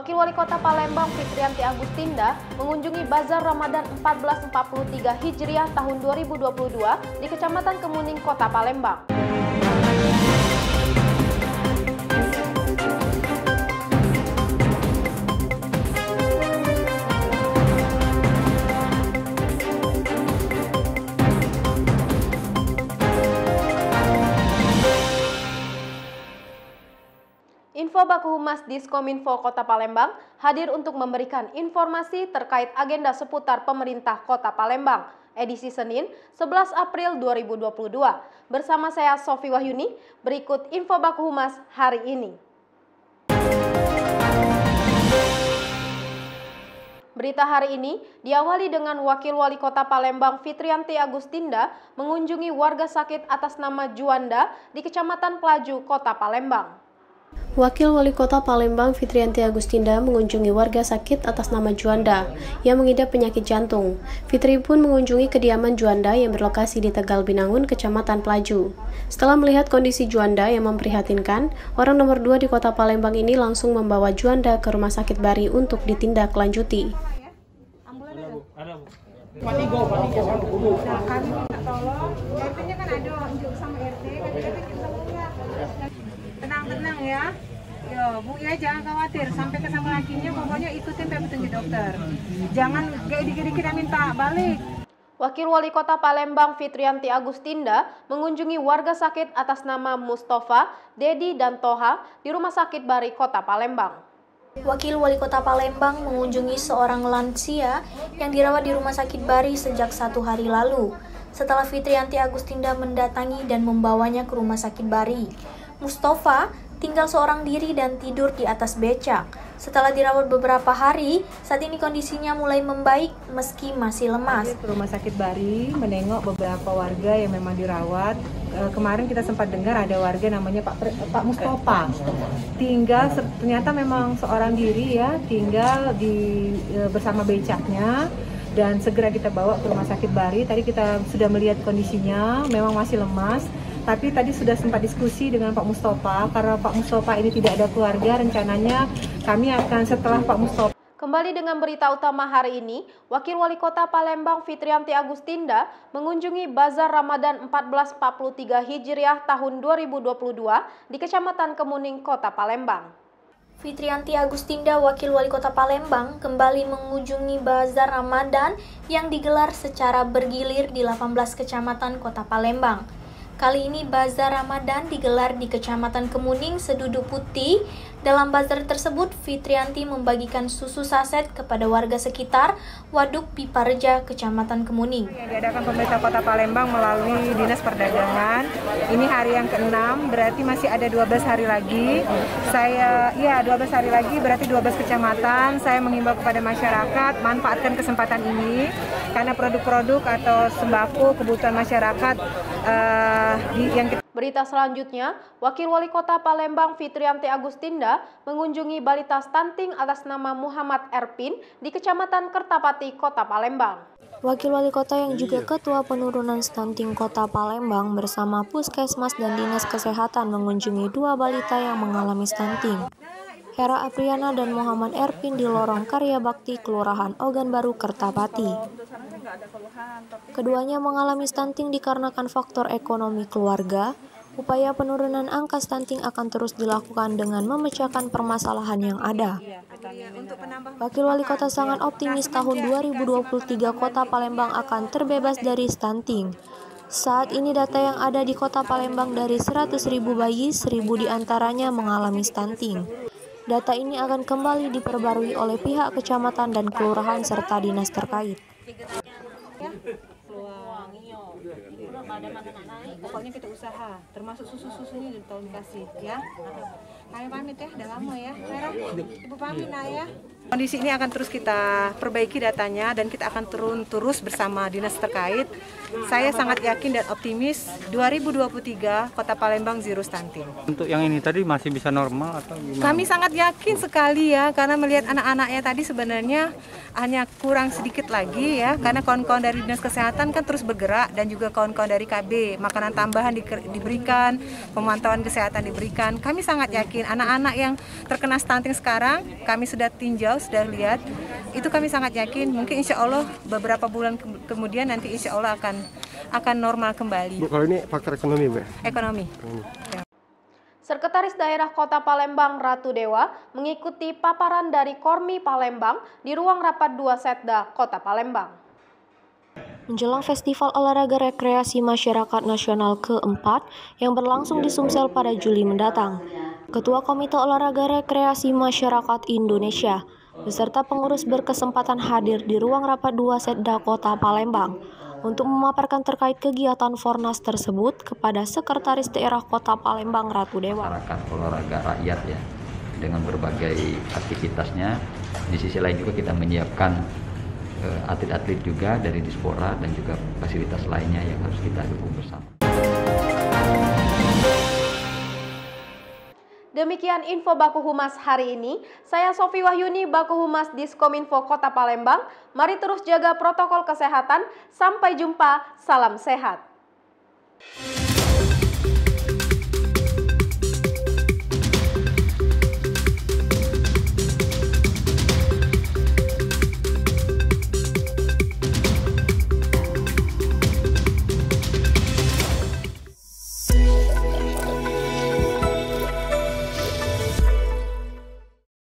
Wakil Wali Kota Palembang Fitrianti Agustinda mengunjungi Bazar Ramadan 1443 Hijriah tahun 2022 di Kecamatan Kemuning, Kota Palembang. Info Baku Humas Diskominfo Kota Palembang hadir untuk memberikan informasi terkait agenda seputar pemerintah Kota Palembang, edisi Senin 11 April 2022. Bersama saya Sofi Wahyuni, berikut Info Baku Humas hari ini. Berita hari ini diawali dengan Wakil Wali Kota Palembang Fitrianti Agustinda mengunjungi warga sakit atas nama Juanda di Kecamatan Pelaju, Kota Palembang. Wakil Wali Kota Palembang Fitrianti Agustinda mengunjungi warga sakit atas nama Juanda yang mengidap penyakit jantung. Fitri pun mengunjungi kediaman Juanda yang berlokasi di Tegal Binangun, Kecamatan Pelaju. Setelah melihat kondisi Juanda yang memprihatinkan, orang nomor 2 di Kota Palembang ini langsung membawa Juanda ke Rumah Sakit Bari untuk ditindaklanjuti. Tenang ya. Yo, Bu ya, jangan khawatir sampai ketemu lakinya, pokoknya ikutin petunjuk dokter. Jangan kayak dikit-dikit minta balik. Wakil Wali Kota Palembang Fitrianti Agustinda mengunjungi warga sakit atas nama Mustafa, Dedi, dan Toha di Rumah Sakit Bari, Kota Palembang. Wakil Wali Kota Palembang mengunjungi seorang lansia yang dirawat di Rumah Sakit Bari sejak 1 hari lalu. Setelah Fitrianti Agustinda mendatangi dan membawanya ke Rumah Sakit Bari, Mustafa tinggal seorang diri dan tidur di atas becak. Setelah dirawat beberapa hari, saat ini kondisinya mulai membaik meski masih lemas. Ke Rumah Sakit Bari menengok beberapa warga yang memang dirawat. Kemarin kita sempat dengar ada warga namanya Pak Mustafa. Ternyata memang seorang diri ya, tinggal bersama becaknya. Dan segera kita bawa ke Rumah Sakit Bari. Tadi kita sudah melihat kondisinya, memang masih lemas. Tapi tadi sudah sempat diskusi dengan Pak Mustafa, karena Pak Mustafa ini tidak ada keluarga, rencananya kami akan setelah Pak Mustafa. Kembali dengan berita utama hari ini, Wakil Wali Kota Palembang Fitrianti Agustinda mengunjungi Bazar Ramadan 1443 Hijriah tahun 2022 di Kecamatan Kemuning, Kota Palembang. Fitrianti Agustinda, Wakil Wali Kota Palembang, kembali mengunjungi Bazar Ramadan yang digelar secara bergilir di 18 kecamatan Kota Palembang. Kali ini Bazar Ramadan digelar di Kecamatan Kemuning, Sedudu Putih. Dalam bazar tersebut, Fitrianti membagikan susu saset kepada warga sekitar Waduk Pipareja, Kecamatan Kemuning. Yang diadakan pemerintah Kota Palembang melalui Dinas Perdagangan. Ini hari yang ke-6, berarti masih ada 12 hari lagi. 12 hari lagi berarti 12 kecamatan. Saya mengimbau kepada masyarakat manfaatkan kesempatan ini karena produk-produk atau sembako kebutuhan masyarakat Berita selanjutnya, Wakil Wali Kota Palembang Fitrianti Agustinda mengunjungi balita stunting atas nama Muhammad Erpin di Kecamatan Kertapati, Kota Palembang. Wakil Wali Kota yang juga Ketua Penurunan Stunting Kota Palembang bersama Puskesmas dan Dinas Kesehatan mengunjungi 2 balita yang mengalami stunting. Hera Apriana dan Muhammad Erpin di Lorong Karya Bakti, Kelurahan Ogan Baru, Kertapati. Keduanya mengalami stunting dikarenakan faktor ekonomi keluarga. Upaya penurunan angka stunting akan terus dilakukan dengan memecahkan permasalahan yang ada. Wakil Wali Kota sangat optimis tahun 2023 Kota Palembang akan terbebas dari stunting. Saat ini data yang ada di Kota Palembang dari 100.000 bayi, 1.000 diantaranya mengalami stunting. Data ini akan kembali diperbarui oleh pihak kecamatan dan kelurahan serta dinas terkait. Pokoknya kita usaha, termasuk susu-susunya tolong dikasih ya. Kami pamit ya, udah lama ya. Hera, Ibu pamit ya. Kondisi ini akan terus kita perbaiki datanya dan kita akan turun terus bersama dinas terkait. Saya sangat yakin dan optimis 2023 Kota Palembang zero stunting. Untuk yang ini tadi masih bisa normal atau gimana? Kami sangat yakin sekali ya, karena melihat anak-anaknya tadi sebenarnya hanya kurang sedikit lagi ya, karena kawan-kawan dari Dinas Kesehatan kan terus bergerak dan juga kawan-kawan dari KB, makanan tambahan diberikan, pemantauan kesehatan diberikan. Kami sangat yakin yakin. Anak-anak yang terkena stunting sekarang, kami sudah tinjau, sudah lihat, itu kami sangat yakin. Mungkin insya Allah beberapa bulan kemudian nanti insya Allah akan normal kembali. Bu, kalau ini faktor ekonomi, Bu? Ekonomi. Sekretaris Daerah Kota Palembang Ratu Dewa mengikuti paparan dari Kormi Palembang di ruang rapat 2 Setda Kota Palembang. Menjelang Festival Olahraga Rekreasi Masyarakat Nasional ke-4 yang berlangsung di Sumsel pada Juli mendatang, Ketua Komite Olahraga Rekreasi Masyarakat Indonesia beserta pengurus berkesempatan hadir di ruang rapat 2 Setda Kota Palembang untuk memaparkan terkait kegiatan Fornas tersebut kepada Sekretaris Daerah Kota Palembang Ratu Dewa. Masyarakat olahraga rakyat ya, dengan berbagai aktivitasnya. Di sisi lain juga kita menyiapkan atlet-atlet juga dari Dispora dan juga fasilitas lainnya yang harus kita dukung bersama. Demikian info Baku Humas hari ini. Saya Sofi Wahyuni, Baku Humas Diskominfo Kota Palembang. Mari terus jaga protokol kesehatan. Sampai jumpa, salam sehat.